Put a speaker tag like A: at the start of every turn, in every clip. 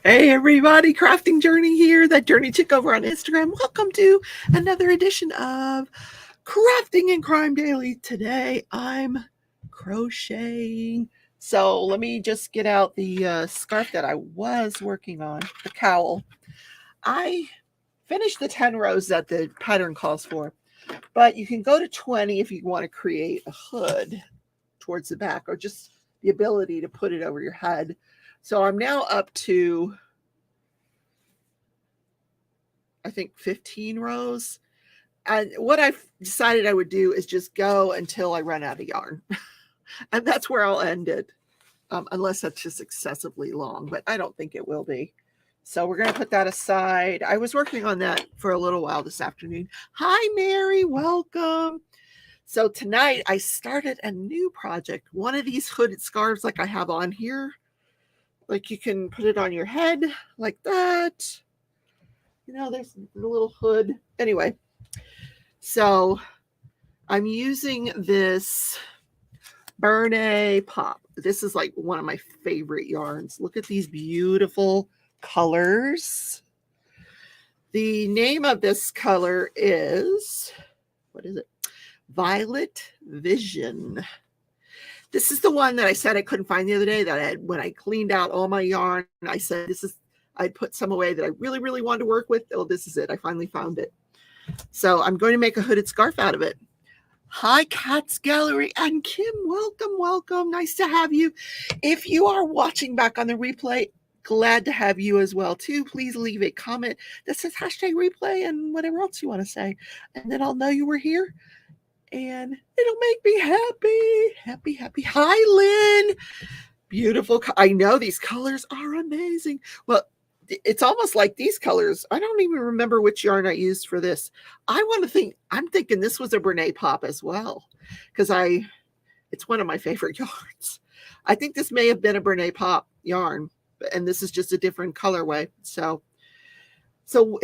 A: Hey everybody, Crafting Journey here, that Journey chick over on Instagram. Welcome to another edition of Crafting and Crime Daily. Today I'm crocheting. So let me just get out the scarf that I was working on, the cowl. I finished the 10 rows that the pattern calls for, but you can go to 20 if you want to create a hood towards the back or just the ability to put it over your head. So I'm now up to, I think, 15 rows. And what I've decided I would do is just go until I run out of yarn. And that's where I'll end it, unless that's just excessively long, but I don't think it will be. So we're going to put that aside. I was working on that for a little while this afternoon. Hi, Mary. Welcome. So tonight I started a new project. One of these hooded scarves like I have on here. Like you can put it on your head like that. You know, there's a little hood. Anyway, so I'm using this Bernay Pop. This is like one of my favorite yarns. Look at these beautiful colors. The name of this color is, what is it? Violet Vision. This is the one that I said I couldn't find the other day that when I cleaned out all my yarn, I said I put some away that I really, really wanted to work with. Oh, this is it. I finally found it. So I'm going to make a hooded scarf out of it. Hi, Cats Gallery and Kim. Welcome, welcome. Nice to have you. If you are watching back on the replay, glad to have you as well, too. Please leave a comment that says hashtag replay and whatever else you want to say. And then I'll know you were here. And it'll make me happy. Happy, happy. Hi, Lynn. Beautiful. I know these colors are amazing. Well, it's almost like these colors. I don't even remember which yarn I used for this. I'm thinking this was a Bernay Pop as well, because it's one of my favorite yarns. I think this may have been a Bernay Pop yarn, and this is just a different colorway. So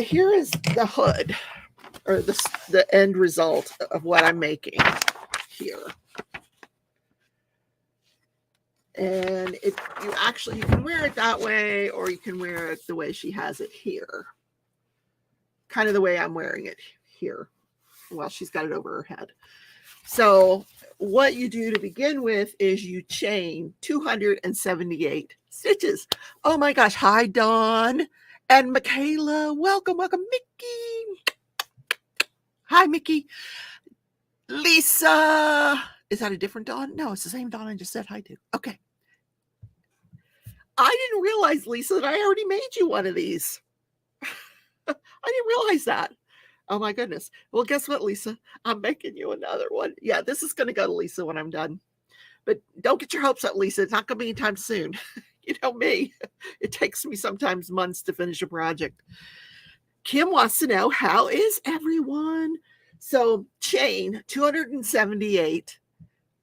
A: here is the hood, or the end result of what I'm making here. And you can wear it that way, or you can wear it the way she has it here. Kind of the way I'm wearing it here. Well, she's got it over her head. So what you do to begin with is you chain 278 stitches. Oh my gosh. Hi, Dawn and Michaela. Welcome, welcome, Mickey. Hi, Mickey. Lisa. Is that a different Dawn? No, it's the same Dawn I just said hi to. Okay. I didn't realize, Lisa, that I already made you one of these. I didn't realize that. Oh my goodness. Well, guess what, Lisa? I'm making you another one. Yeah, this is going to go to Lisa when I'm done. But don't get your hopes up, Lisa. It's not going to be anytime soon. You know me. It takes me sometimes months to finish a project. Kim wants to know, how is everyone? So chain 278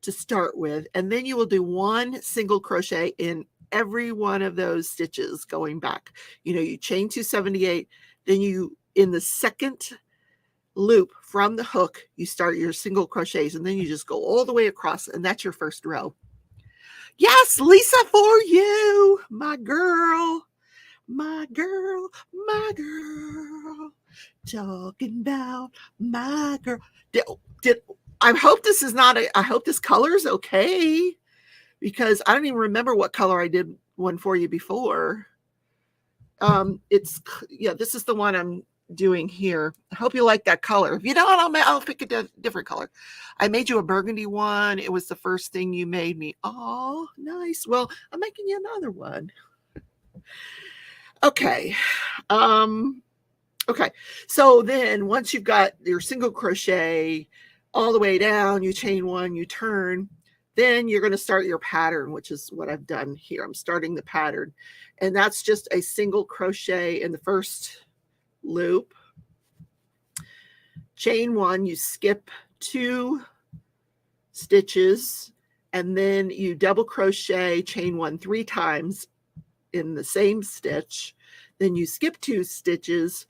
A: to start with, and then you will do one single crochet in every one of those stitches going back. You know, you chain 278, then you, in the second loop from the hook, you start your single crochets, and then you just go all the way across, and that's your first row. Yes, Lisa, for you, my girl, my girl, my girl, talking about my girl. I hope this is not I hope this color is okay, because I don't even remember what color I did one for you before. This is the one I'm doing here. I hope you like that color. If you don't, I'll pick a different color. I made you a burgundy one. It was the first thing you made me. Oh, nice. Well, I'm making you another one. Okay. Okay. So then once you've got your single crochet all the way down, you chain one, you turn, then you're going to start your pattern, which is what I've done here. I'm starting the pattern, and that's just a single crochet in the first loop. Chain one, you skip 2 stitches, and then you double crochet, chain one 3 times in the same stitch. Then you skip 2 stitches,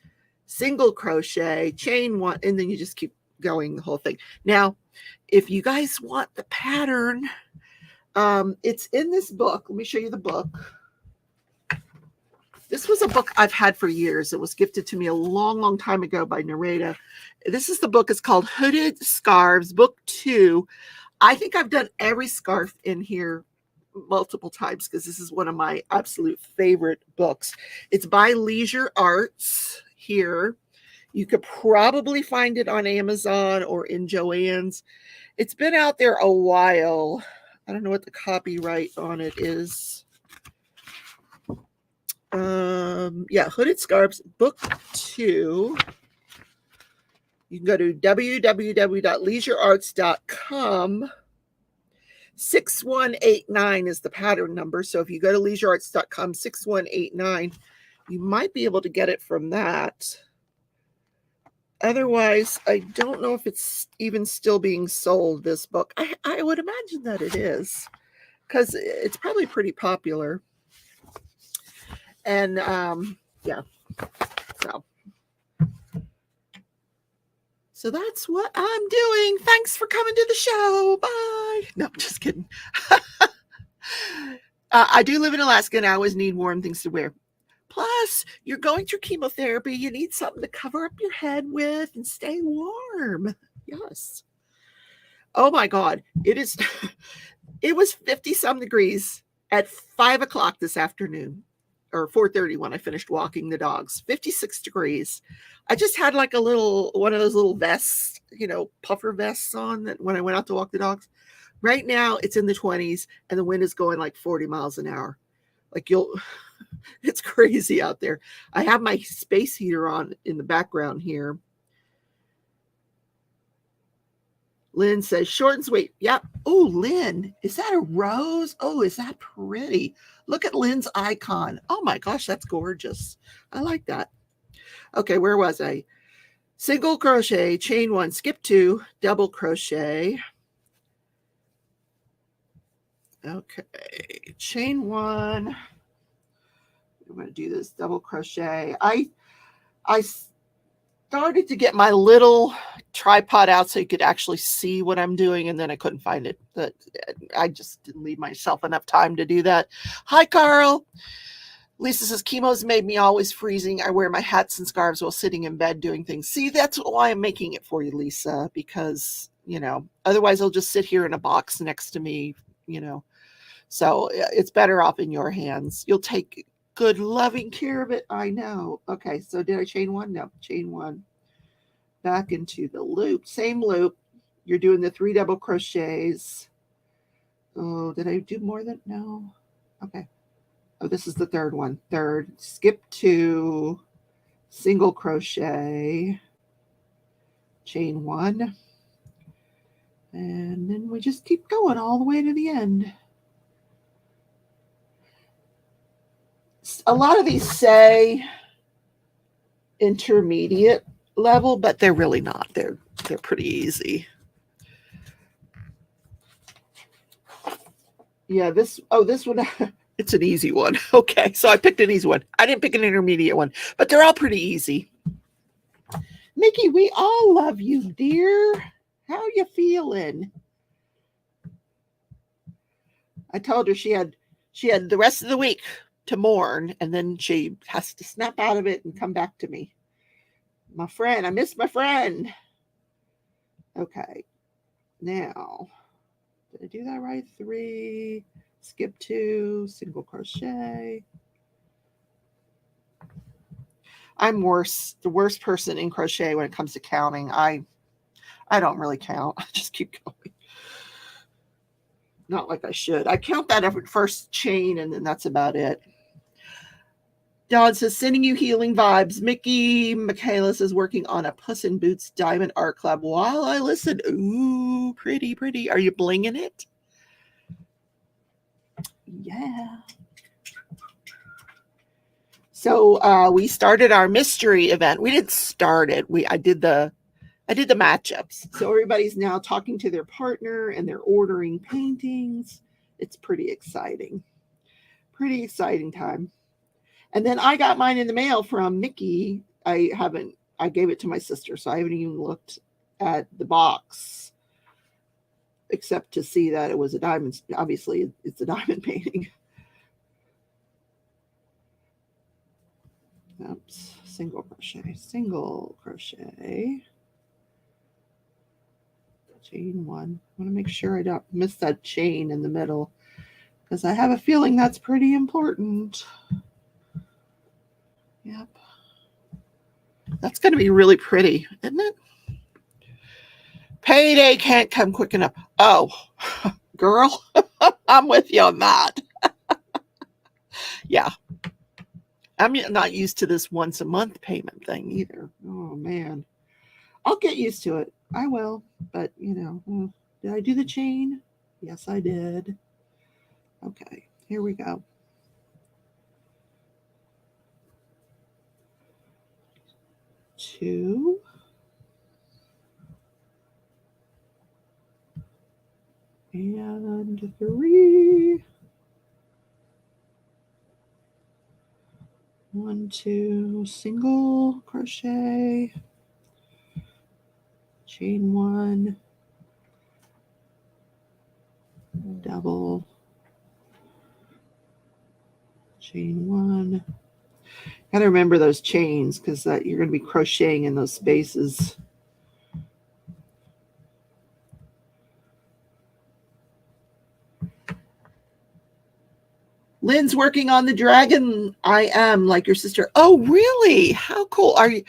A: single crochet, chain one, and then you just keep going the whole thing. Now, if you guys want the pattern, it's in this book. Let me show you the book. This was a book I've had for years. It was gifted to me a long, long time ago by Narrate. This is the book. It's called Hooded Scarves, Book 2. I think I've done every scarf in here multiple times because this is one of my absolute favorite books. It's by Leisure Arts here. You could probably find it on Amazon or in Joann's. It's been out there a while. I don't know what the copyright on it is. Yeah, Hooded Scarves, Book 2. You can go to www.leisurearts.com. 6189 is the pattern number. So if you go to leisurearts.com, 6189, you might be able to get it from that. Otherwise, I don't know if it's even still being sold, this book. I would imagine that it is, because it's probably pretty popular. And yeah, so that's what I'm doing. Thanks for coming to the show. Bye. No, I'm just kidding. I do live in Alaska and I always need warm things to wear. Plus, you're going through chemotherapy. You need something to cover up your head with and stay warm. Yes. Oh my God. It was 50 some degrees at 5 o'clock this afternoon, or 4:30 when I finished walking the dogs. 56 degrees. I just had like one of those little vests, puffer vests on that when I went out to walk the dogs. Right now it's in the 20s and the wind is going like 40 miles an hour. Like it's crazy out there. I have my space heater on in the background here. Lynn says short and sweet. Yep. Oh, Lynn, is that a rose? Oh, is that pretty? Look at Lynn's icon. Oh my gosh, that's gorgeous. I like that. Okay, where was I? Single crochet, chain 1, skip 2, double crochet. Okay, chain 1. I'm going to do this double crochet. I started to get my little tripod out so you could actually see what I'm doing, and then I couldn't find it. But I just didn't leave myself enough time to do that. Hi, Carl. Lisa says, chemo's made me always freezing. I wear my hats and scarves while sitting in bed doing things. See, that's why I'm making it for you, Lisa, because, otherwise I'll just sit here in a box next to me, So it's better off in your hands. You'll take good, loving care of it. I know. Okay, so did I chain 1? No, chain 1. Back into the loop. Same loop. You're doing the 3 double crochets. Oh, did I do more than? No. Okay. Oh, this is the third one. Third, skip 2, single crochet, chain 1, and then we just keep going all the way to the end. A lot of these say intermediate level, but they're really not. They're pretty easy. Yeah, this one. It's an easy one. Okay, so I picked an easy one. I didn't pick an intermediate one, but they're all pretty easy. Mickey, we all love you, dear. How are you feeling? I told her she had the rest of the week to mourn, and then she has to snap out of it and come back to me. My friend, I miss my friend. Okay, now, did I do that right? 3, skip 2, single crochet. I'm the worst person in crochet when it comes to counting. I don't really count. I just keep going. Not like I should. I count that every first chain, and then that's about it. Dawn says, sending you healing vibes. Mickey Michaelis is working on a Puss in Boots Diamond Art Club while I listen. Ooh, pretty, pretty. Are you blinging it? Yeah. So we started our mystery event. We didn't start it. I did the matchups. So everybody's now talking to their partner and they're ordering paintings. It's pretty exciting. Pretty exciting time. And then I got mine in the mail from Mickey. I gave it to my sister, so I haven't even looked at the box except to see that it was a diamond. Obviously, it's a diamond painting. Oops, single crochet, chain one. I want to make sure I don't miss that chain in the middle because I have a feeling that's pretty important. Yep. That's going to be really pretty, isn't it? Payday can't come quick enough. Oh, girl, I'm with you on that. Yeah. I'm not used to this once a month payment thing either. Oh, man. I'll get used to it. I will. But, did I do the chain? Yes, I did. Okay, here we go. Two. And three. 1, 2, single crochet, chain one, double, chain one. Gotta remember those chains because you're going to be crocheting in those spaces. Lynn's working on the dragon. I am, like your sister. Oh, really? How cool are you?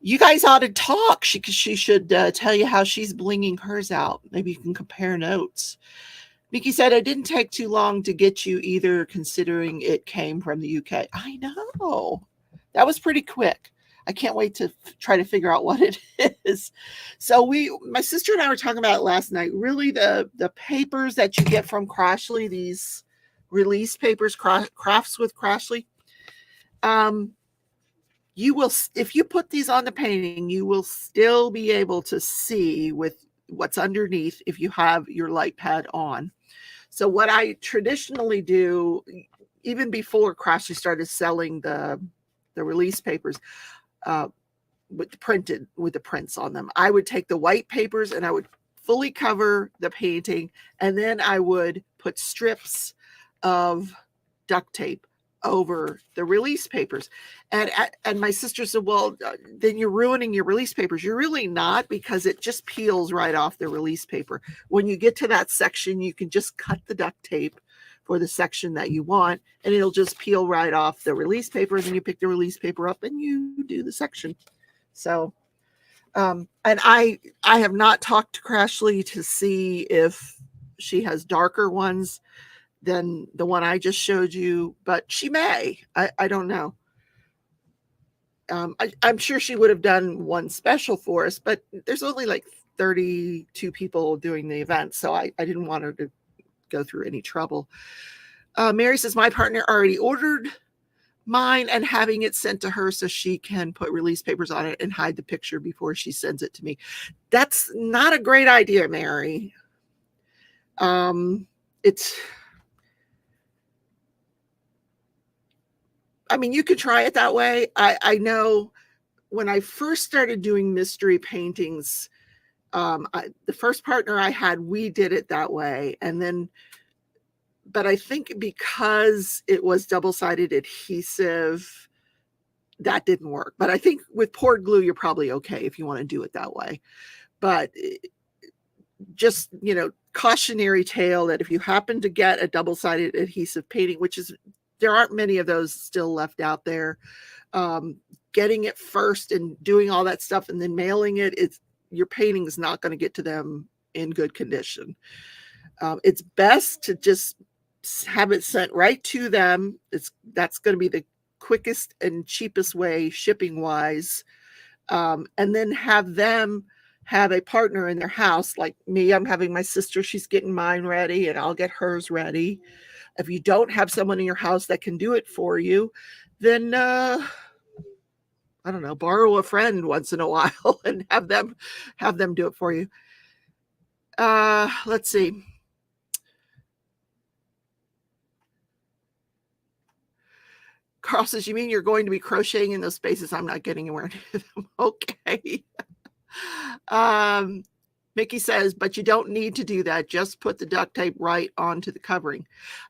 A: You guys ought to talk. She should tell you how she's blinging hers out. Maybe you can compare notes. Mickey said, it didn't take too long to get you either, considering it came from the UK. I know. That was pretty quick. I can't wait to try to figure out what it is. So my sister and I were talking about it last night. Really, the papers that you get from Crashley, these release papers, crafts with Crashley, you will, if you put these on the painting, you will still be able to see with what's underneath if you have your light pad on. So what I traditionally do, even before Crashley started selling the release papers, with the prints on them, I would take the white papers and I would fully cover the painting, and then I would put strips of duct tape over the release papers. And my sister said, well, then you're ruining your release papers. You're really not, because it just peels right off the release paper. When you get to that section, you can just cut the duct tape for the section that you want, and it'll just peel right off the release paper. And then you pick the release paper up and you do the section. So, and I have not talked to Crashley to see if she has darker ones than the one I just showed you, but she may. I don't know. I'm sure she would have done one special for us, but there's only like 32 people doing the event, so I didn't want her to go through any trouble. Mary says, my partner already ordered mine and having it sent to her so she can put release papers on it and hide the picture before she sends it to me. That's not a great idea, Mary. I mean, you could try it that way. I know when I first started doing mystery paintings, the first partner I had, we did it that way. And then, but I think because it was double-sided adhesive, that didn't work. But I think with poured glue, you're probably okay if you want to do it that way. But just, cautionary tale that if you happen to get a double-sided adhesive painting, which is, there aren't many of those still left out there, getting it first and doing all that stuff and then mailing it, your painting is not going to get to them in good condition. It's best to just have it sent right to them. That's going to be the quickest and cheapest way shipping wise. And then have them have a partner in their house. Like me, I'm having my sister, she's getting mine ready and I'll get hers ready. If you don't have someone in your house that can do it for you, then I don't know, borrow a friend once in a while and have them do it for you. Let's see. Carl says, you mean you're going to be crocheting in those spaces? I'm not getting anywhere near them. Okay. Mickey says, but you don't need to do that. Just put the duct tape right onto the covering.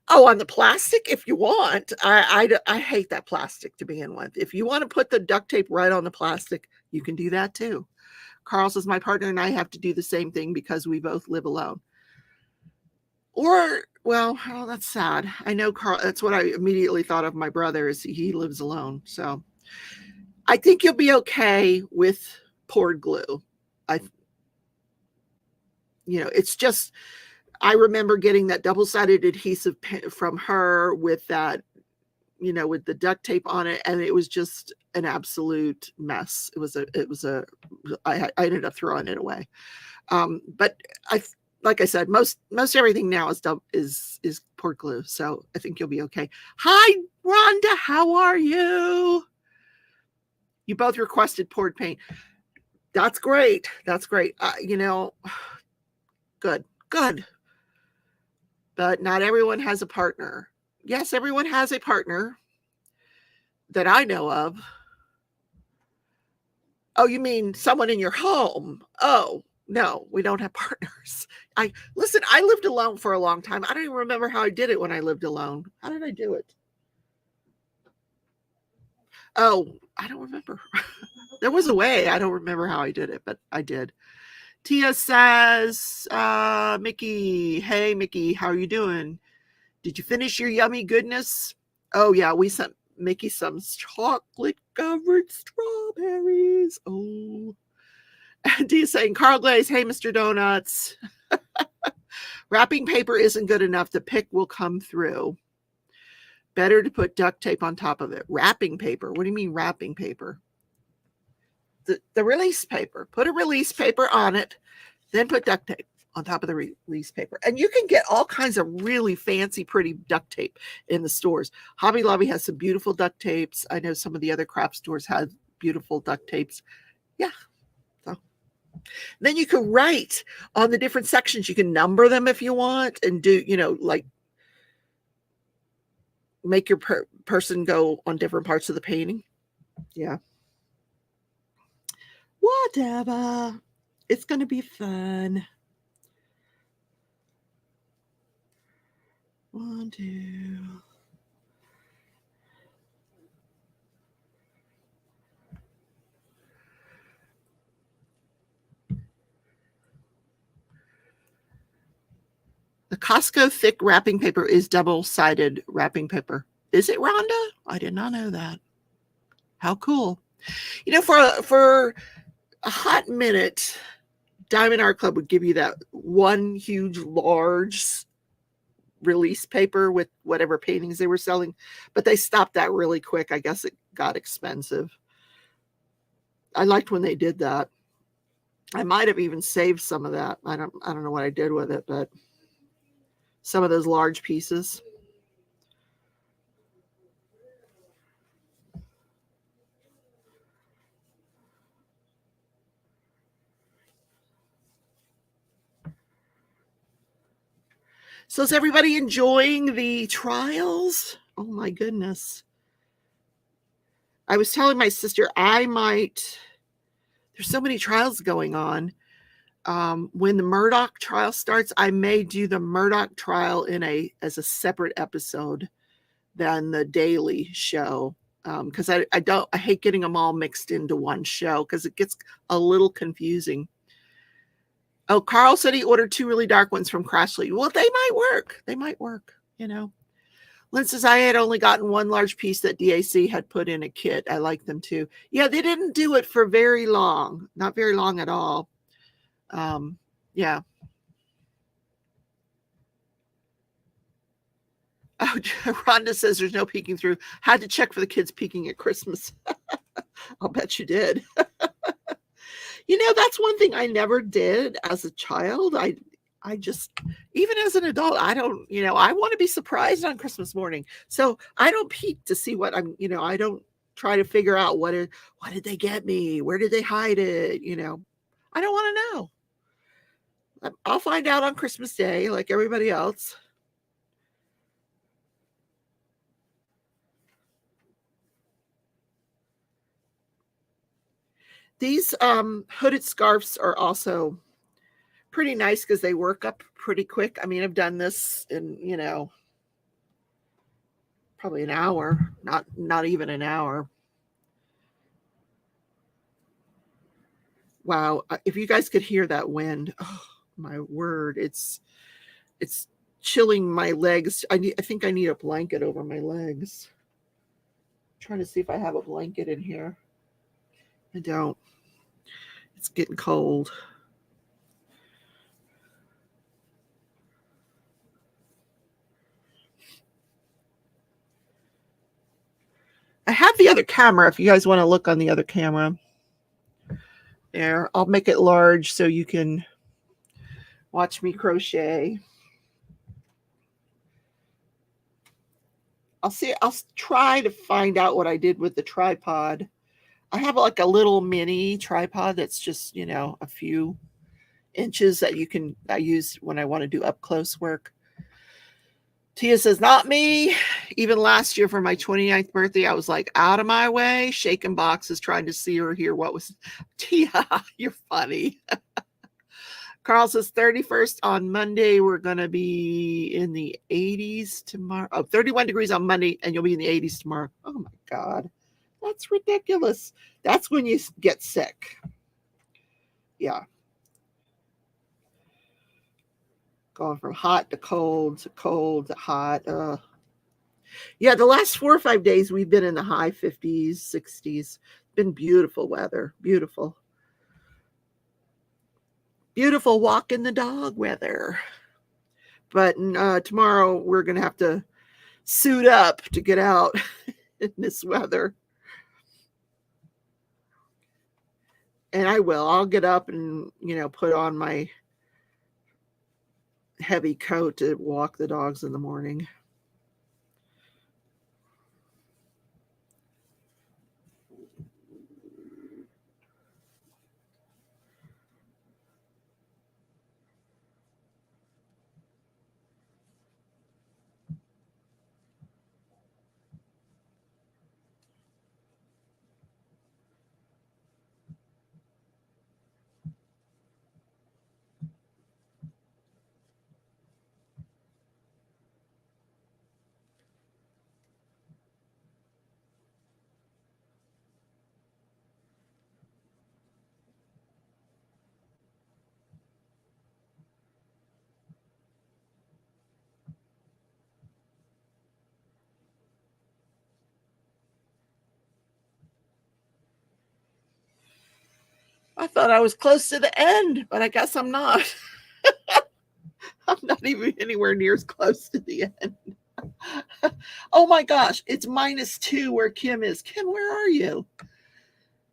A: Oh, on the plastic, if you want. I hate that plastic to begin with. If you want to put the duct tape right on the plastic, you can do that too. Carl says, my partner and I have to do the same thing because we both live alone. Or, well, oh, that's sad. I know Carl, that's what I immediately thought of my brother is he lives alone. So I think you'll be okay with poured glue. It's just, I remember getting that double-sided adhesive from her with that, with the duct tape on it, and it was just an absolute mess. I ended up throwing it away. But like I said, most everything now is poured glue, so I think you'll be okay. Hi, Rhonda, how are you? You both requested poured paint. That's great. That's great. Good. But not everyone has a partner. Yes, everyone has a partner that I know of. Oh, you mean someone in your home? Oh, no, we don't have partners. I lived alone for a long time. I don't even remember how I did it when I lived alone. How did I do it? Oh, I don't remember. There was a way. I don't remember how I did it, but I did. Tia says, Mickey, hey, Mickey, how are you doing? Did you finish your yummy goodness? Oh, yeah, we sent Mickey some chocolate-covered strawberries. Oh. And Tia's saying, Carl Glaze, hey, Mr. Donuts. Wrapping paper isn't good enough. The pick will come through. Better to put duct tape on top of it. Wrapping paper? What do you mean wrapping paper? The release paper. Put a release paper on it, then put duct tape on top of the release paper. And you can get all kinds of really fancy, pretty duct tape in the stores. Hobby Lobby has some beautiful duct tapes. I know some of the other craft stores have beautiful duct tapes. Yeah. So then you can write on the different sections. You can number them if you want and do, like make your person go on different parts of the painting. Yeah. Whatever. It's going to be fun. 1, 2. The Costco thick wrapping paper is double-sided wrapping paper. Is it, Rhonda? I did not know that. How cool. For a hot minute, Diamond Art Club would give you that one huge, large release paper with whatever paintings they were selling, but they stopped that really quick. I guess it got expensive. I liked when they did that. I might have even saved some of that. I don't know what I did with it, but some of those large pieces. So is everybody enjoying the trials? Oh my goodness. I was telling my sister there's so many trials going on. When the Murdoch trial starts, I may do the Murdoch trial as a separate episode than the daily show. Because I hate getting them all mixed into one show because it gets a little confusing. Oh, Carl said he ordered 2 really dark ones from Crashley. Well, they might work. Lynn says, I had only gotten one large piece that DAC had put in a kit. I like them too. Yeah, they didn't do it for very long. Not very long at all. Yeah. Oh, Rhonda says there's no peeking through. Had to check for the kids peeking at Christmas. I'll bet you did. That's one thing I never did as a child. I just, even as an adult, I don't, I want to be surprised on Christmas morning. So I don't peek to see what I don't try to figure out what did they get me? Where did they hide it? I don't want to know. I'll find out on Christmas Day like everybody else. These hooded scarves are also pretty nice because they work up pretty quick. I mean, I've done this in, probably an hour, not even an hour. Wow. If you guys could hear that wind, oh my word, it's chilling my legs. I think I need a blanket over my legs. I'm trying to see if I have a blanket in here. I don't. It's getting cold. I have the other camera if you guys want to look on the other camera. There, I'll make it large so you can watch me crochet. I'll try to find out what I did with the tripod. I have like a little mini tripod that's just, a few inches that I use when I want to do up close work. Tia says, not me. Even last year for my 29th birthday, I was like out of my way, shaking boxes, trying to see or hear what was. Tia, you're funny. Carl says 31st on Monday. We're going to be in the 80s tomorrow. Oh, 31 degrees on Monday, and you'll be in the 80s tomorrow. Oh my God. That's ridiculous. That's when you get sick. Yeah. Going from hot to cold to hot. Yeah, the last 4 or 5 days we've been in the high 50s, 60s. Been beautiful weather. Beautiful. Beautiful walking the dog weather. But tomorrow we're going to have to suit up to get out in this weather. And I will. I'll get up and, put on my heavy coat to walk the dogs in the morning. I thought I was close to the end, but I guess I'm not. I'm not even anywhere near as close to the end. Oh my gosh, it's -2 where Kim is. Kim, where are you?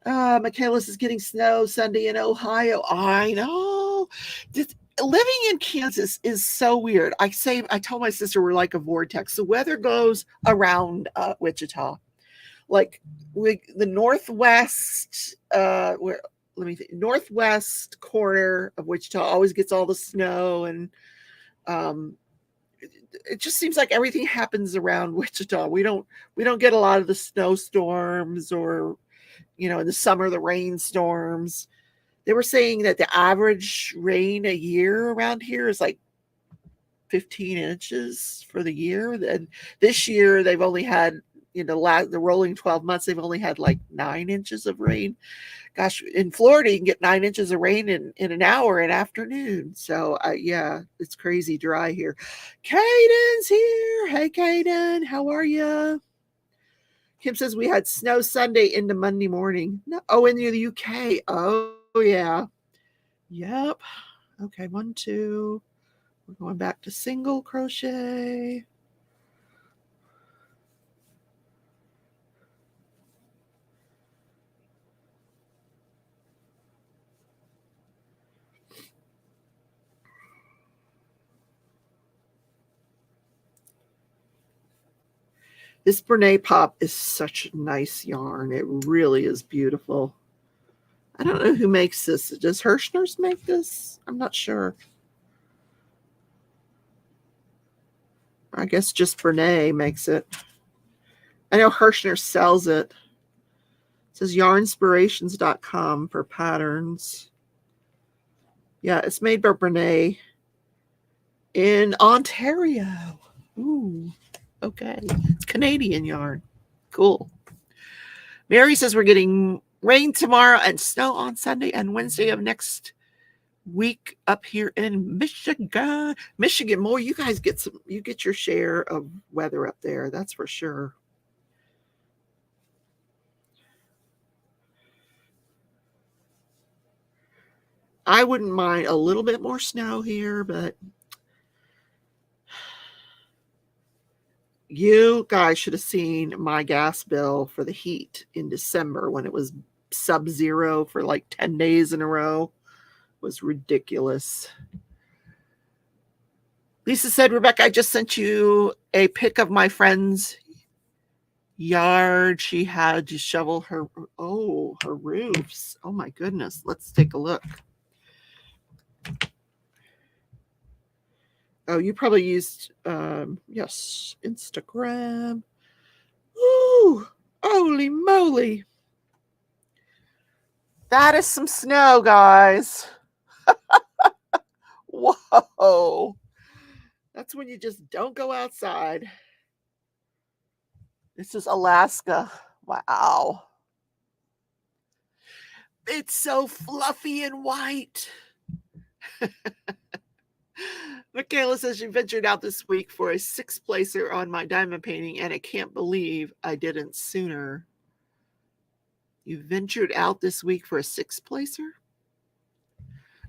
A: Michaelis is getting snow Sunday in Ohio. I know. Living in Kansas is so weird. I told my sister we're like a vortex. The weather goes around Wichita. Like the northwest, northwest corner of Wichita always gets all the snow, and it just seems like everything happens around Wichita. We don't get a lot of the snowstorms, or in the summer the rainstorms. They were saying that the average rain a year around here is like 15 inches for the year. And this year they've only had, the rolling 12 months, they've only had like 9 inches of rain. Gosh, in Florida, you can get 9 inches of rain in an hour in afternoon. So, yeah, it's crazy dry here. Caden's here. Hey, Caden, how are you? Kim says we had snow Sunday into Monday morning. No, in the UK. Oh, yeah. Yep. Okay, 1, 2. We're going back to single crochet. This Brene Pop is such nice yarn. It really is beautiful. I don't know who makes this. Does Hirschner's make this? I'm not sure. I guess just Brene makes it. I know Hirschner sells it. It says yarnspirations.com for patterns. Yeah, it's made by Brene in Ontario. Ooh, okay. It's Canadian yarn. Cool. Mary says we're getting rain tomorrow and snow on Sunday and Wednesday of next week up here in Michigan. Michigan, more you guys get you get your share of weather up there, that's for sure. I wouldn't mind a little bit more snow here, but you guys should have seen my gas bill for the heat in December when it was sub-zero for like 10 days in a row. It was ridiculous. Lisa said, Rebecca, I just sent you a pic of my friend's yard. She had to shovel her roofs. Oh my goodness. Let's take a look. Oh, you probably used yes, Instagram. Ooh, holy moly. That is some snow, guys. Whoa. That's when you just don't go outside. This is Alaska. Wow. It's so fluffy and white. Michaela says she ventured out this week for a 6th placer on my diamond painting, and I can't believe I didn't sooner. You ventured out this week for a 6th placer?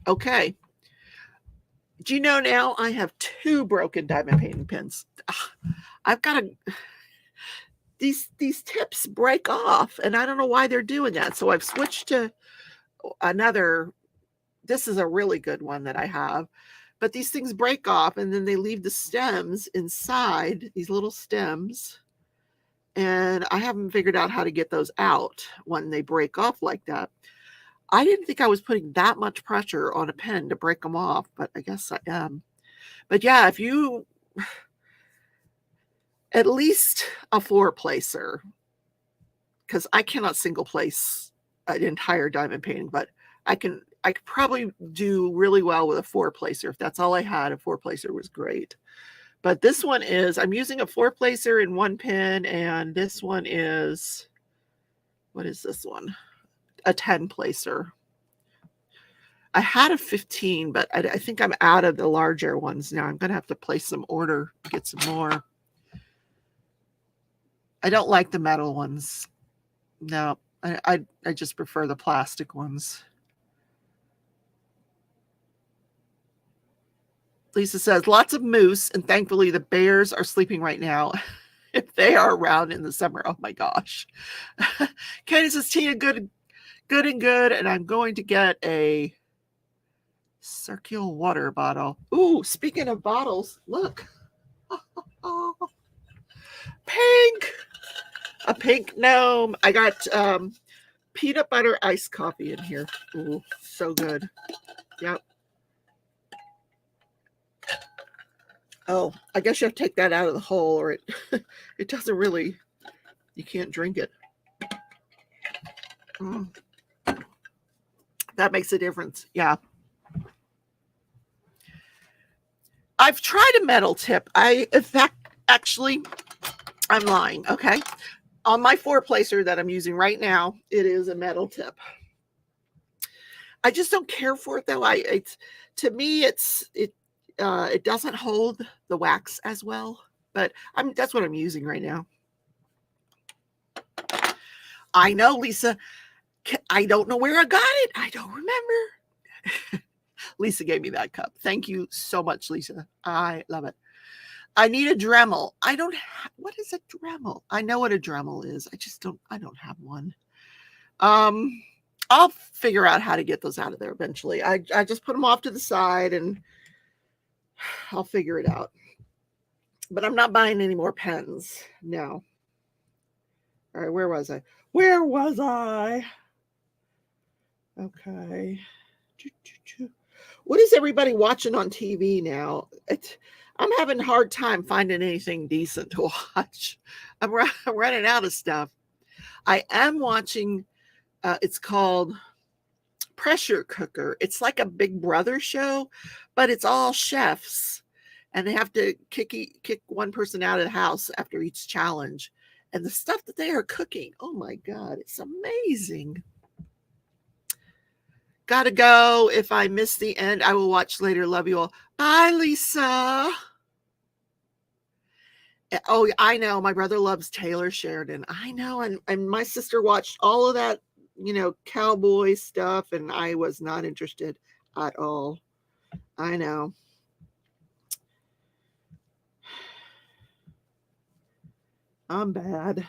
A: Okay. Do you know now I have 2 broken diamond painting pins? I've got to... These tips break off, and I don't know why they're doing that. So I've switched to another. This is a really good one that I have, but these things break off, and then they leave the stems inside, these little stems, and I haven't figured out how to get those out when they break off like that. I didn't think I was putting that much pressure on a pen to break them off, but I guess I am. But yeah, if you... at least a 4-placer, because I cannot single place an entire diamond painting, but I could probably do really well with a 4-placer. If that's all I had, a 4-placer was great. But this one is, I'm using a 4-placer in one pin, and this one is, what is this one? A 10-placer. I had a 15, but I think I'm out of the larger ones now. I'm going to have to place some order, get some more. I don't like the metal ones. No, I just prefer the plastic ones. Lisa says, lots of moose, and thankfully the bears are sleeping right now. If they are around in the summer, oh my gosh. Candy says, Tia, good, and I'm going to get a circular water bottle. Ooh, speaking of bottles, look. Oh, pink. A pink gnome. I got peanut butter iced coffee in here. Ooh, so good. Yep. Oh, I guess you have to take that out of the hole, or it doesn't really, you can't drink it. That makes a difference. Yeah. I've tried a metal tip. In fact, actually, I'm lying. Okay. On my 4-placer that I'm using right now, it is a metal tip. I just don't care for it though. To me, it doesn't hold the wax as well, but that's what I'm using right now. I know, Lisa. I don't know where I got it. I don't remember. Lisa gave me that cup. Thank you so much, Lisa. I love it. I need a Dremel. I don't have, what is a Dremel? I know what a Dremel is. I don't have one. I'll figure out how to get those out of there eventually. I just put them off to the side and I'll figure it out. But I'm not buying any more pens. No. All right, where was I? Okay. What is everybody watching on TV now? I'm having a hard time finding anything decent to watch. I'm running out of stuff. I am watching, it's called pressure cooker. It's like a Big Brother show, but it's all chefs, and they have to kick one person out of the house after each challenge. And the stuff that they are cooking, oh my God, it's amazing. Gotta go. If I miss the end, I will watch later. Love you all. Bye, Lisa. Oh, I know. My brother loves Taylor Sheridan. I know. And my sister watched all of that, cowboy stuff, and I was not interested at all. I know. I'm bad.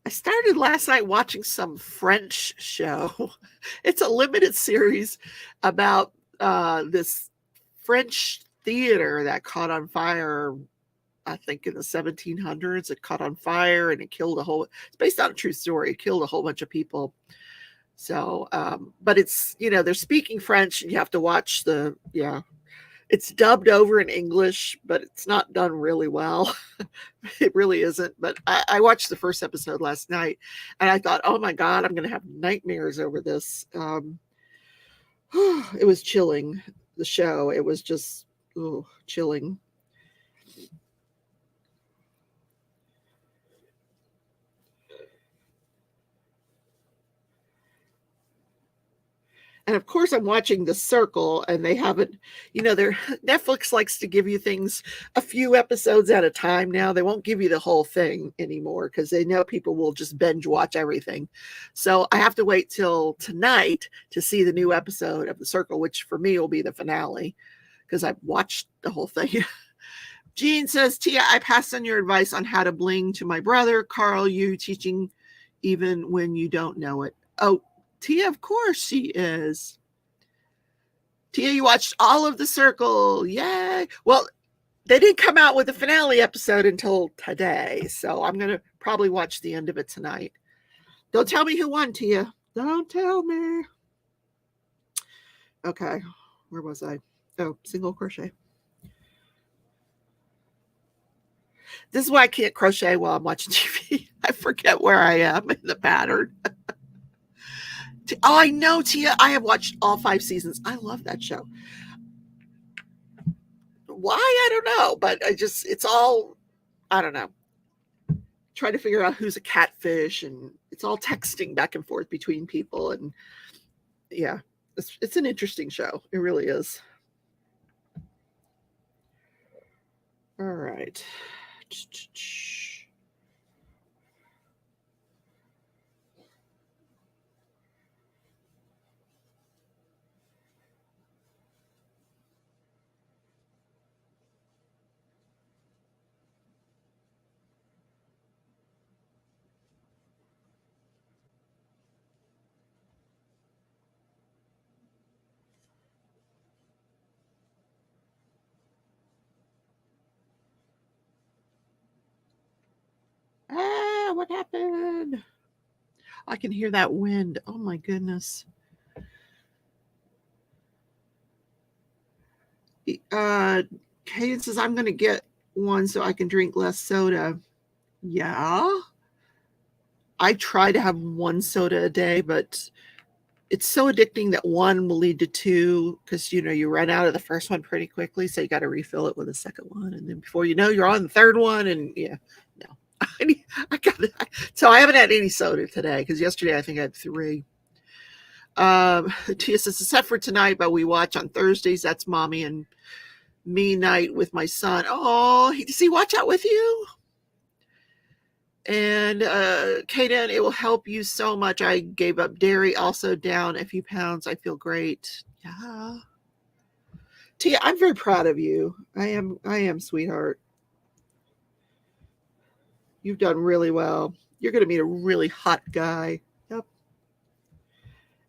A: I started last night watching some French show. It's a limited series about this French theater that caught on fire, I think in the 1700s. It caught on fire and it killed it's based on a true story. It killed a whole bunch of people. So, but it's, they're speaking French, and you have to watch it's dubbed over in English, but it's not done really well. It really isn't. But I watched the first episode last night, and I thought, oh my God, I'm going to have nightmares over this. It was chilling, the show. It was just chilling. And of course, I'm watching The Circle, and they haven't, Netflix likes to give you things a few episodes at a time now. They won't give you the whole thing anymore because they know people will just binge watch everything. So I have to wait till tonight to see the new episode of The Circle, which for me will be the finale because I've watched the whole thing. Jean says, Tia, I passed on your advice on how to bling to my brother. Carl, you teaching even when you don't know it. Oh, Tia, of course she is. Tia, you watched all of The Circle. Yay. Well, they didn't come out with the finale episode until today, so I'm going to probably watch the end of it tonight. Don't tell me who won, Tia. Don't tell me. Okay, where was I? Oh, single crochet. This is why I can't crochet while I'm watching TV. I forget where I am in the pattern. Oh, I know, Tia. I have watched all 5 seasons. I love that show. Why? I don't know. But it's all, I don't know. Try to figure out who's a catfish, and it's all texting back and forth between people. And yeah, it's an interesting show. It really is. All right. What happened? I can hear that wind. Oh my goodness. Kaden says, I'm going to get one so I can drink less soda. Yeah. I try to have 1 soda a day, but it's so addicting that 1 will lead to 2 because, you run out of the first one pretty quickly. So you got to refill it with a second one. And then before you know, you're on the third one. And yeah, no. I got it. So I haven't had any soda today because yesterday I think I had 3. Tia says, except for tonight, but we watch on Thursdays. That's mommy and me night with my son. Oh, does he watch out with you? And Kaden, it will help you so much. I gave up dairy, also down a few pounds. I feel great. Yeah. Tia, I'm very proud of you. I am, sweetheart. You've done really well. You're going to meet a really hot guy. Yep.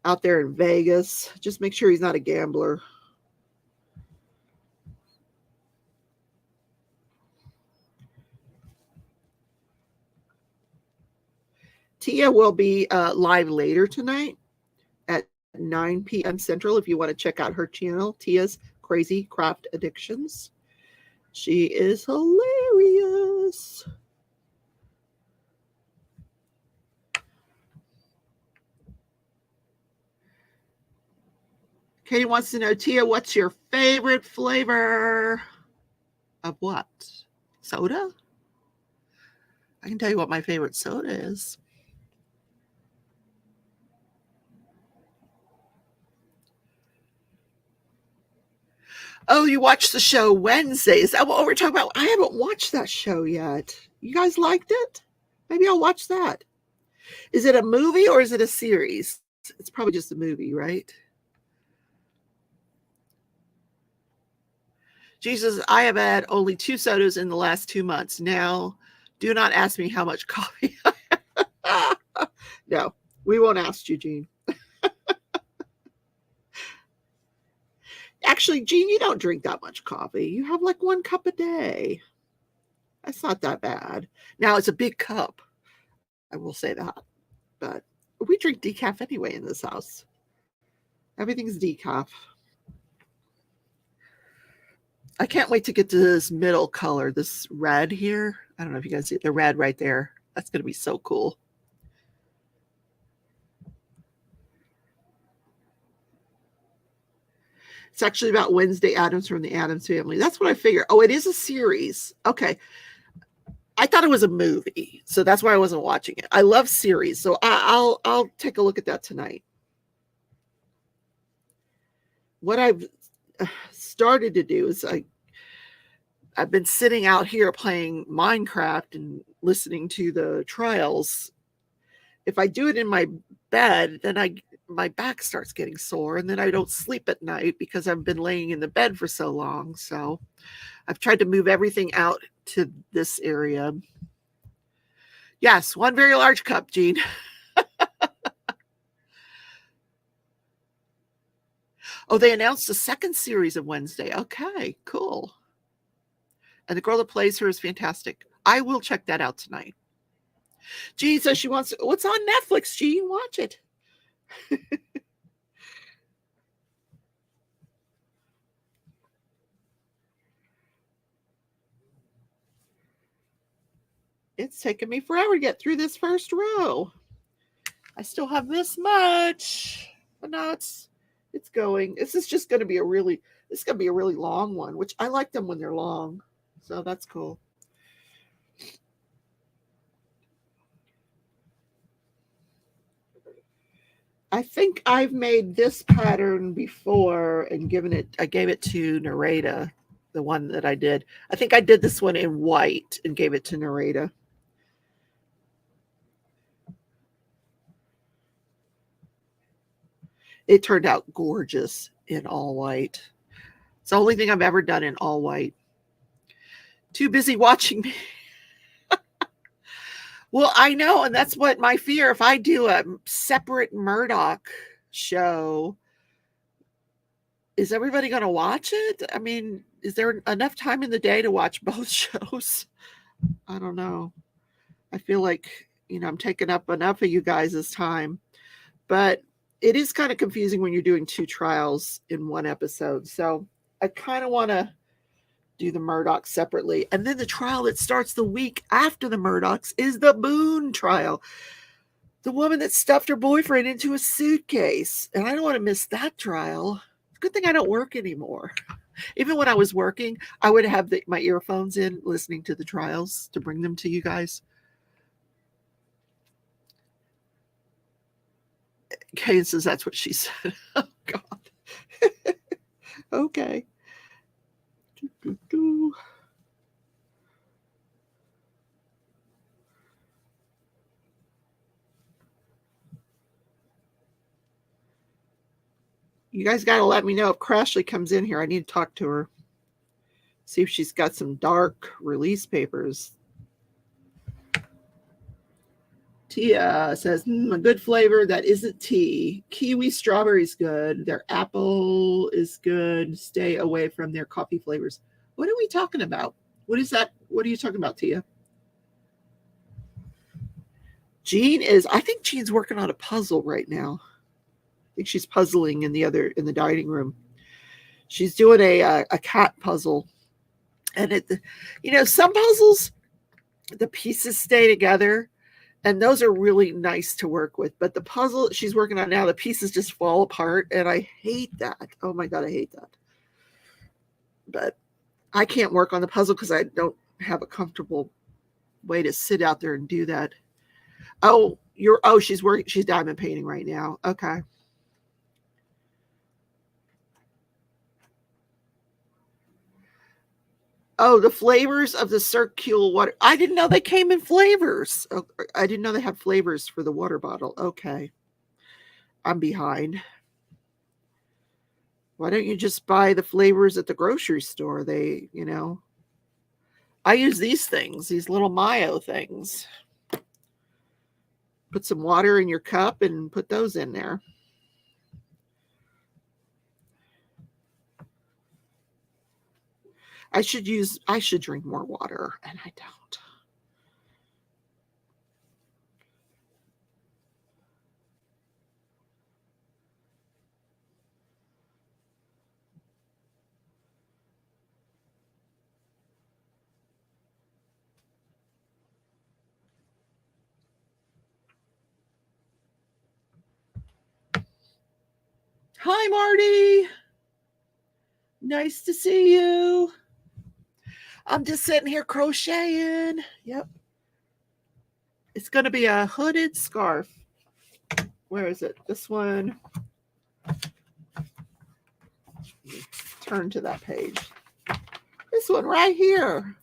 A: Out there in Vegas. Just make sure he's not a gambler. Tia will be live later tonight at 9 p.m. Central if you want to check out her channel, Tia's Crazy Craft Addictions. She is hilarious. Katie wants to know, Tia, what's your favorite flavor of what? Soda? I can tell you what my favorite soda is. Oh, you watched the show Wednesday. Is that what we're talking about? I haven't watched that show yet. You guys liked it? Maybe I'll watch that. Is it a movie or is it a series? It's probably just a movie, right? Jesus, I have had only 2 sodas in the last 2 months. Now, do not ask me how much coffee I have. No, we won't ask you, Jean. Actually, Jean, you don't drink that much coffee. You have like 1 cup a day. That's not that bad. Now, it's a big cup. I will say that. But we drink decaf anyway in this house. Everything's decaf. I can't wait to get to this middle color, this red here. I don't know if you guys see it, the red right there. That's going to be so cool. It's actually about Wednesday Addams from the Addams Family. That's what I figured. Oh, it is a series. Okay. I thought it was a movie, so that's why I wasn't watching it. I love series, so I'll take a look at that tonight. What I've started to do is I've been sitting out here playing Minecraft and listening to the trials. If I do it in my bed, then my back starts getting sore, and then I don't sleep at night because I've been laying in the bed for so long. So I've tried to move everything out to this area. Yes, 1 very large cup, Jean. Oh, they announced the 2nd series of Wednesday. Okay, cool. And the girl that plays her is fantastic. I will check that out tonight. Jean says she wants, what's on Netflix, Jean? Watch it. It's taken me forever to get through this first row. I still have this much, but now it's going. This is just going to be a really long one, which I like them when they're long. So that's cool. I think I've made this pattern before and I gave it to Narrate, the one that I did. I think I did this one in white and gave it to Narrate. It turned out gorgeous in all white. It's the only thing I've ever done in all white. Too busy watching me. Well, I know, and that's what my fear. If I do a separate Murdoch show, is everybody going to watch it? I mean, is there enough time in the day to watch both shows? I don't know. I feel like, I'm taking up enough of you guys' time. But it is kind of confusing when you're doing 2 trials in one episode. So I kind of want to do the Murdoch separately. And then the trial that starts the week after the Murdochs is the Boone trial. The woman that stuffed her boyfriend into a suitcase. And I don't want to miss that trial. Good thing I don't work anymore. Even when I was working, I would have my earphones in listening to the trials to bring them to you guys. Kay says that's what she said. Oh, God. Okay. You guys got to let me know if Crashley comes in here. I need to talk to her. See if she's got some dark release papers. Tia says, a good flavor that isn't tea. Kiwi strawberry's good. Their apple is good. Stay away from their coffee flavors. What are we talking about? What is that? What are you talking about, Tia? I think Jean's working on a puzzle right now. I think she's puzzling in the dining room. She's doing a cat puzzle. And some puzzles, the pieces stay together. And those are really nice to work with. But the puzzle she's working on now, the pieces just fall apart. And I hate that. Oh my God, I hate that. But I can't work on the puzzle because I don't have a comfortable way to sit out there and do that. Oh, she's diamond painting right now. Okay. Oh, the flavors of the circular water. I didn't know they came in flavors. Oh, I didn't know they had flavors for the water bottle. Okay. I'm behind. Why don't you just buy the flavors at the grocery store? I use these things, these little Mayo things. Put some water in your cup and put those in there. I should drink more water, and I don't. Hi, Marty. Nice to see you. I'm just sitting here crocheting. Yep. It's going to be a hooded scarf. Where is it? This one. Turn to that page. This one right here.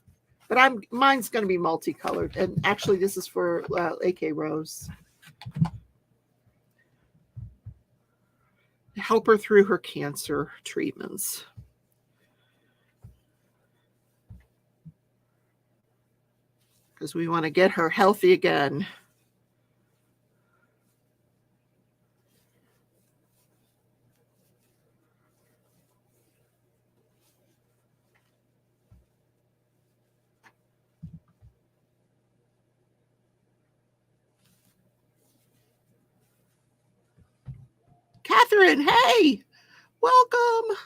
A: But mine's going to be multicolored. And actually, this is for AK Rose. Help her through her cancer treatments. Because we want to get her healthy again. Catherine, hey, welcome.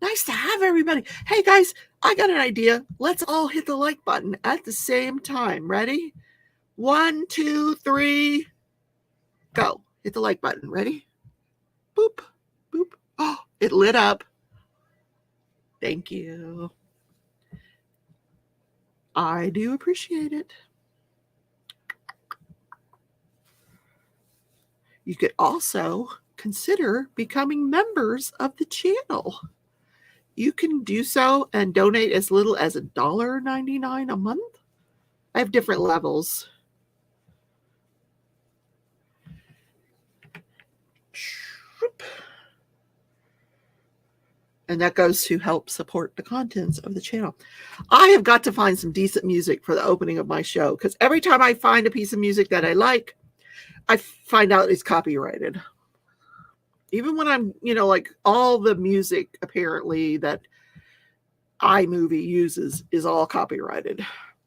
A: Nice to have everybody. Hey, guys, I got an idea. Let's all hit the like button at the same time. Ready? 1, 2, 3, go. Hit the like button. Ready? Boop, boop. Oh, it lit up. Thank you. I do appreciate it. You could also consider becoming members of the channel. You can do so and donate as little as $1.99 a month. I have different levels. And that goes to help support the contents of the channel. I have got to find some decent music for the opening of my show, because every time I find a piece of music that I like, I find out it's copyrighted. Even when I'm, like all the music apparently that iMovie uses is all copyrighted.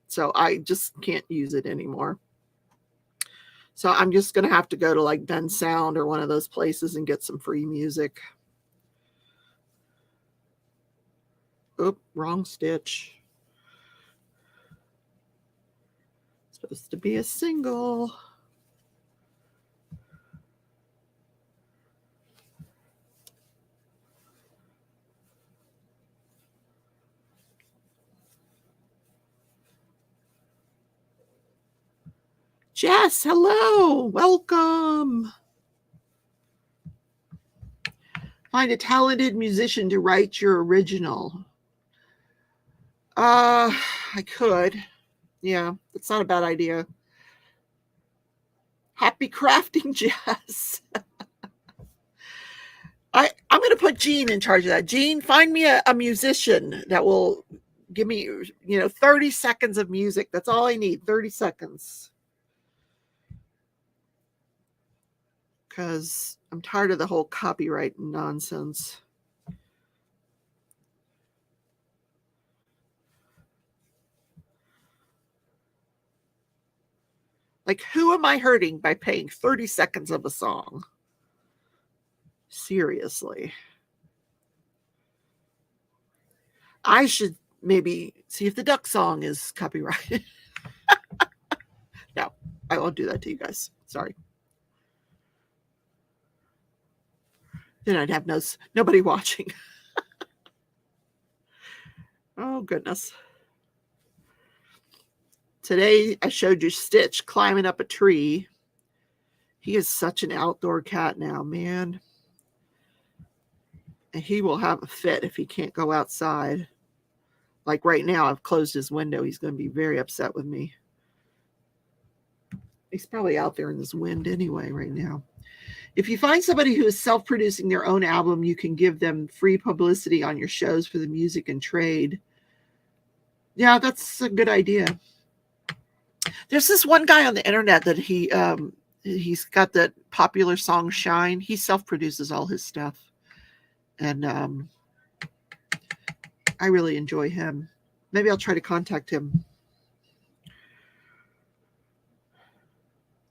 A: So I just can't use it anymore. So I'm just going to have to go to like Ben Sound or one of those places and get some free music. Oop, wrong stitch. It's supposed to be a single. Jess, hello, welcome. Find a talented musician to write your original. I could. Yeah, it's not a bad idea. Happy crafting, Jess. I'm going to put Jean in charge of that. Jean, find me a musician that will give me, 30 seconds of music. That's all I need, 30 seconds. Because I'm tired of the whole copyright nonsense. Like, who am I hurting by paying 30 seconds of a song? Seriously. I should maybe see if the duck song is copyrighted. No, I won't do that to you guys. Sorry. Then I'd have nobody watching. Oh, goodness. Today, I showed you Stitch climbing up a tree. He is such an outdoor cat now, man. And he will have a fit if he can't go outside. Like right now, I've closed his window. He's going to be very upset with me. He's probably out there in this wind anyway right now. If you find somebody who is self-producing their own album, you can give them free publicity on your shows for the music and trade. Yeah, that's a good idea. There's this one guy on the internet that he's got that popular song Shine. He self-produces all his stuff. And I really enjoy him. Maybe I'll try to contact him.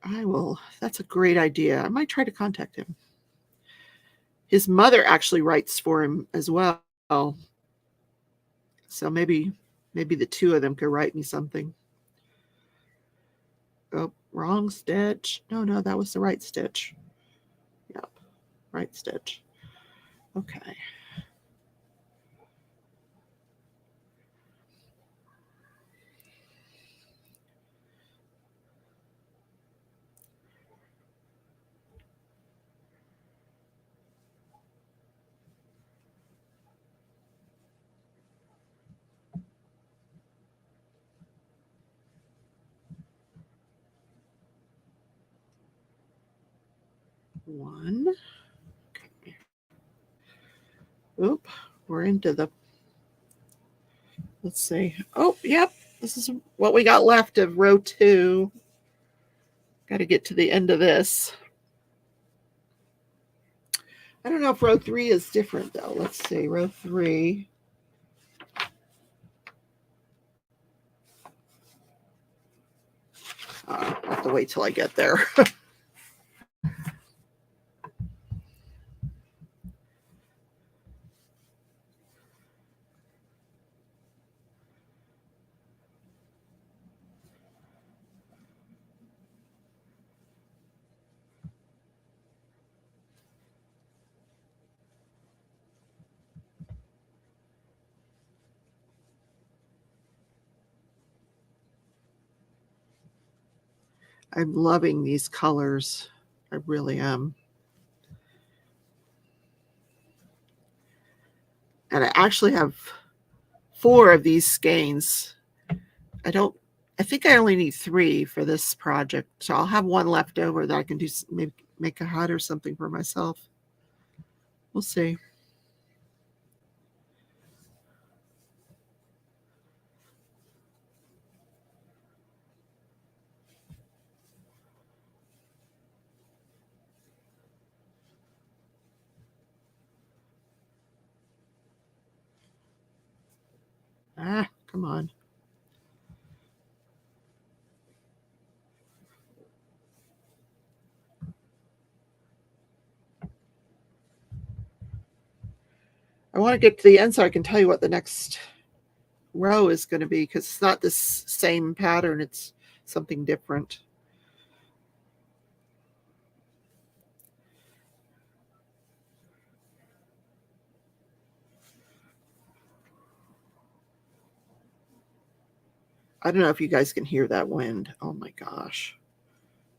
A: I will. That's a great idea. I might try to contact him. His mother actually writes for him as well. So maybe the two of them could write me something. Oh, wrong stitch. No, that was the right stitch. Yep, right stitch. Okay. One. Okay. Oop, we're into the, let's see. Oh, yep. This is what we got left of row 2. Got to get to the end of this. I don't know if row 3 is different though. Let's see, row 3. I'll have to wait till I get there. I'm loving these colors. I really am. And I actually have 4 of these skeins. I think I only need 3 for this project. So I'll have 1 left over that I can do, maybe make a hat or something for myself. We'll see. Ah, come on. I want to get to the end so I can tell you what the next row is going to be, because it's not this same pattern. It's something different. I don't know if you guys can hear that wind. Oh my gosh.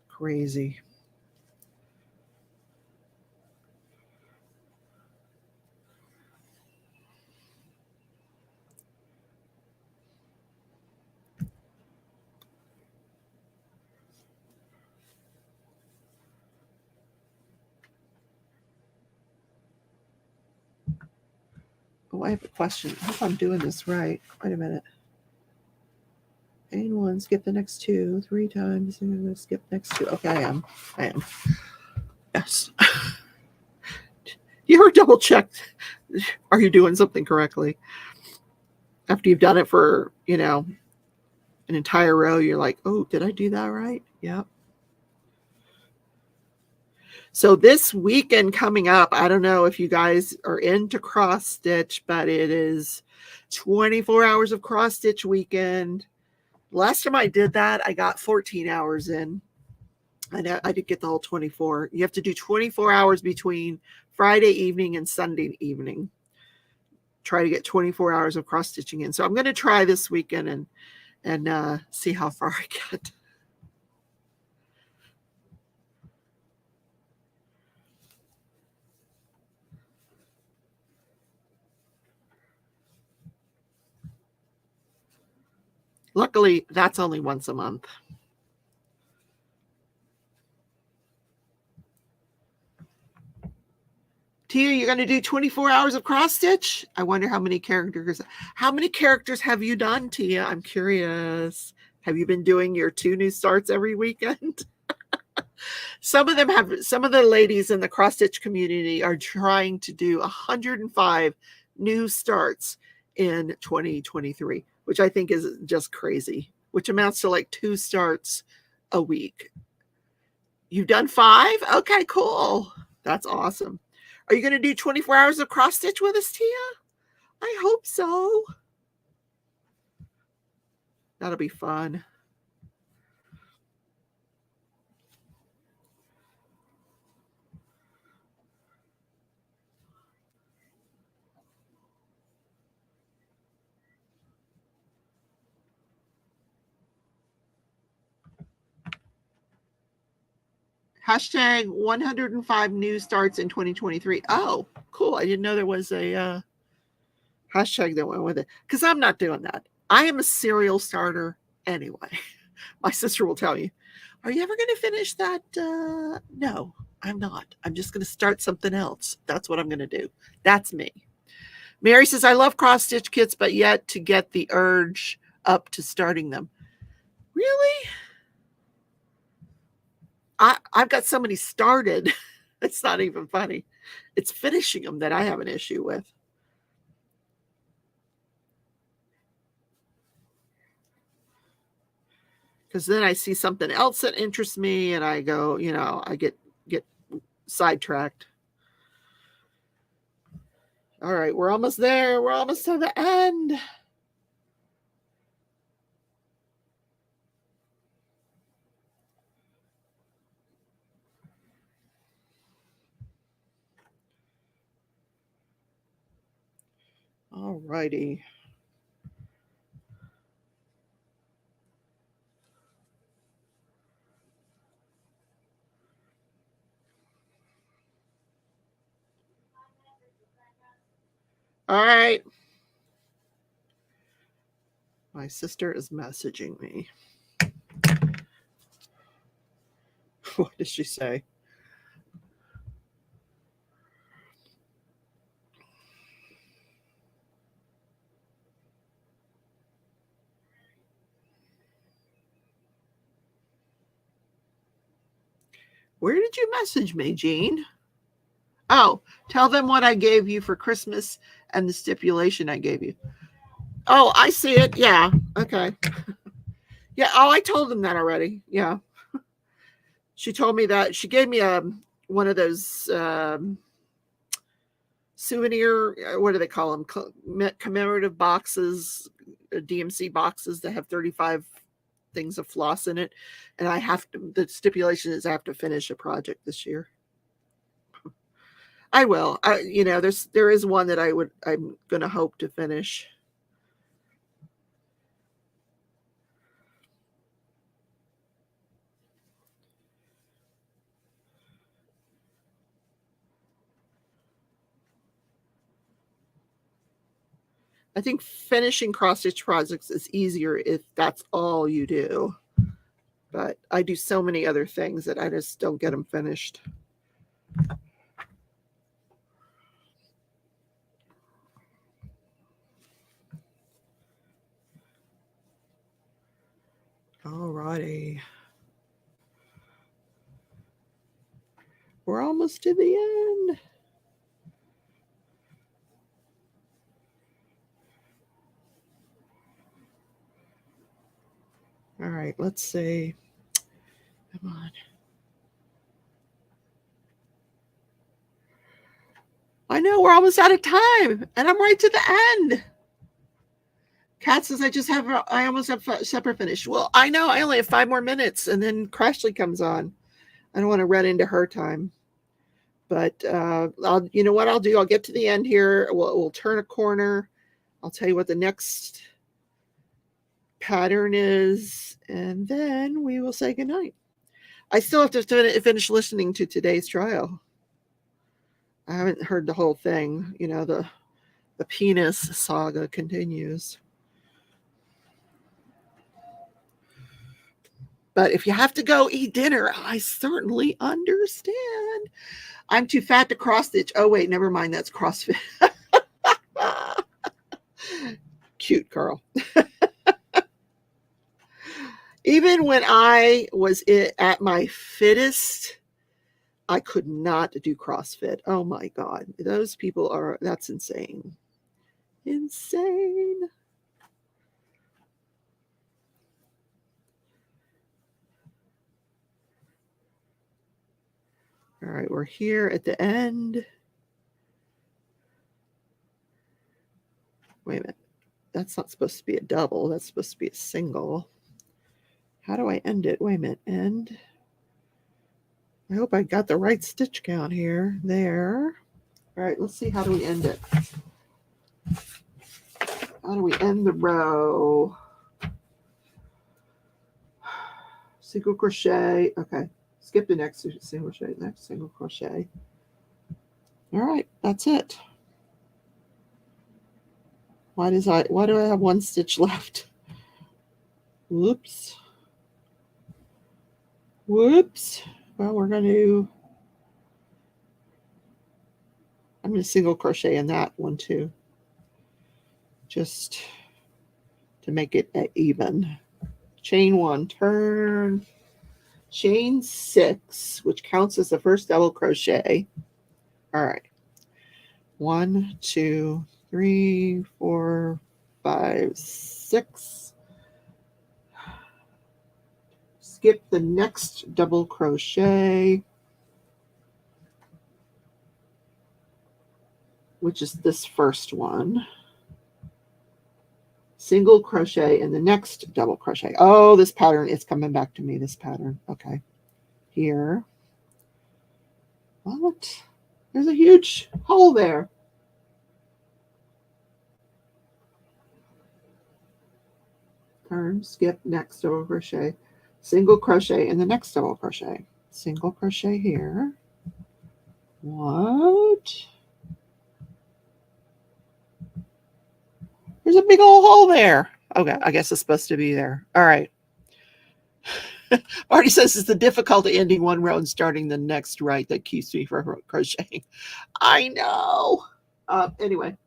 A: Crazy. Oh, I have a question. I hope I'm doing this right. Wait a minute. Chain 1, skip the next 2 3 times. I'm going to skip next 2. Okay, I am. Yes. You ever double check? Are you doing something correctly? After you've done it for, an entire row, you're like, oh, did I do that right? Yep. So this weekend coming up, I don't know if you guys are into cross stitch, but it is 24 hours of cross stitch weekend. Last time I did that, I got 14 hours in. I know I did get the whole 24. You have to do 24 hours between Friday evening and Sunday evening. Try to get 24 hours of cross stitching in. So I'm going to try this weekend and see how far I get. Luckily, that's only once a month. Tia, you're going to do 24 hours of cross stitch? I wonder how many characters. How many characters have you done, Tia? I'm curious. Have you been doing your 2 new starts every weekend? Some of the ladies in the cross stitch community are trying to do 105 new starts in 2023, which I think is just crazy, which amounts to like 2 starts a week. You've done 5? Okay, cool. That's awesome. Are you going to do 24 hours of cross stitch with us, Tia? I hope so. That'll be fun. Hashtag 105 new starts in 2023. Oh, cool. I didn't know there was a hashtag that went with it, because I'm not doing that. I am a serial starter anyway. My sister will tell you, are you ever going to finish that? No, I'm not. I'm just going to start something else. That's what I'm going to do. That's me. Mary says, I love cross stitch kits, but yet to get the urge up to starting them. Really? I've got so many started. It's not even funny. It's finishing them that I have an issue with. Because then I see something else that interests me and I go, I get sidetracked. All right, we're almost there. We're almost to the end. All righty. All right. My sister is messaging me. What did she say? Where did you message me, Jean? Oh, tell them what I gave you for Christmas and the stipulation I gave you. Oh, I see it. Yeah. Okay. Yeah. Oh, I told them that already. Yeah. She told me that. She gave me one of those souvenir, what do they call them? Commemorative boxes, DMC boxes that have 35 things of floss in it. And the stipulation is I have to finish a project this year. I will. There is one that I'm going to hope to finish. I think finishing cross stitch projects is easier if that's all you do. But I do so many other things that I just don't get them finished. All righty. We're almost to the end. All right, let's see. Come on. I know we're almost out of time, and I'm right to the end. Kat says I almost have supper finished. Well, I know I only have 5 more minutes, and then Crashley comes on. I don't want to run into her time. But you know what I'll do? I'll get to the end here. We'll turn a corner. I'll tell you what the next pattern is, and then we will say goodnight. I still have to finish listening to today's trial. I haven't heard the whole thing. You know, the penis saga continues. But if you have to go eat dinner, I certainly understand. I'm too fat to cross stitch. Oh, wait, never mind. That's CrossFit. Cute, Carl. Even when I was at my fittest, I could not do CrossFit. Oh my God. Those people that's insane. Insane. All right, we're here at the end. Wait a minute. That's not supposed to be a double. That's supposed to be a single. How do I end it? Wait a minute. End. I hope I got the right stitch count here. There. All right, let's see. How do we end it? How do we end the row? Single crochet. Okay. Skip the next single crochet. Next single crochet. All right, that's it. Why do I have one stitch left? Whoops. Whoops. Well, I'm going to single crochet in that one too. Just to make it even. Chain 1, turn, chain 6, which counts as the first double crochet. All right. 1, 2, 3, 4, 5, 6. Skip the next double crochet, which is this first one. Single crochet in the next double crochet. Oh, this pattern is coming back to me, this pattern. Okay. Here. What? There's a huge hole there. Turn, skip, next double crochet. Single crochet in the next double crochet. Single crochet here. What? There's a big old hole there. Okay, I guess it's supposed to be there. All right. Marty says it's the difficulty ending one row and starting the next right that keeps me from crocheting. I know. Anyway,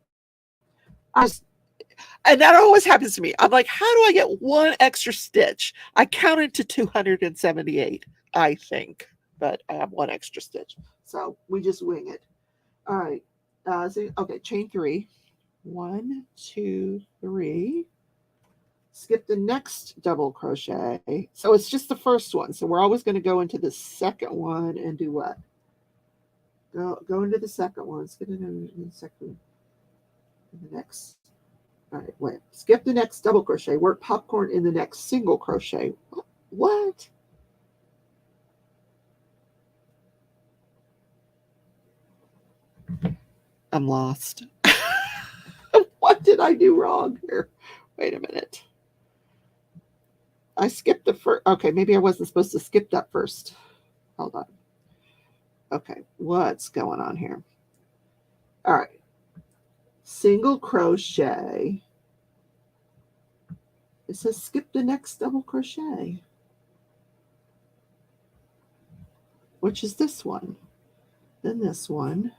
A: and that always happens to me. I'm like, how do I get one extra stitch? I counted to 278, I think, but I have one extra stitch. So we just wing it. All right. Okay, chain 3. 1, 2, 3. Skip the next double crochet. So it's just the first one. So we're always going to go into the second one and do what? Go into the second one. Skip it in the second. The next. All right, wait. Skip the next double crochet. Work popcorn in the next single crochet. What? I'm lost. What did I do wrong here? Wait a minute. I skipped the first. Okay, maybe I wasn't supposed to skip that first. Hold on. Okay, what's going on here? All right. Single crochet. It says skip the next double crochet, which is this one. Then this one.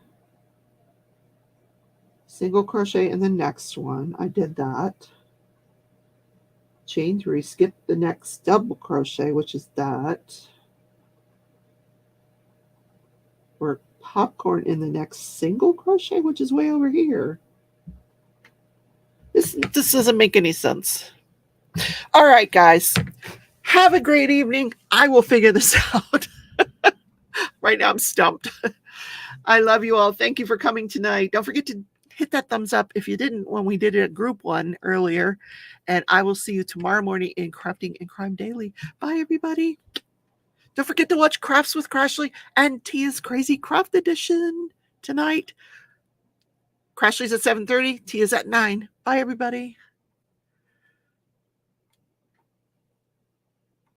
A: Single crochet in the next one. I did that. Chain 3, skip the next double crochet, which is that. Work popcorn in the next single crochet, which is way over here. This doesn't make any sense. All right, guys. Have a great evening. I will figure this out. Right now I'm stumped. I love you all. Thank you for coming tonight. Don't forget to hit that thumbs up if you didn't when we did it at group 1 earlier. And I will see you tomorrow morning in Crafting and Crime Daily. Bye, everybody. Don't forget to watch Crafts with Crashley and Tia's Crazy Craft Edition tonight. Crashley's at 7:30. Tia's at 9. Bye, everybody.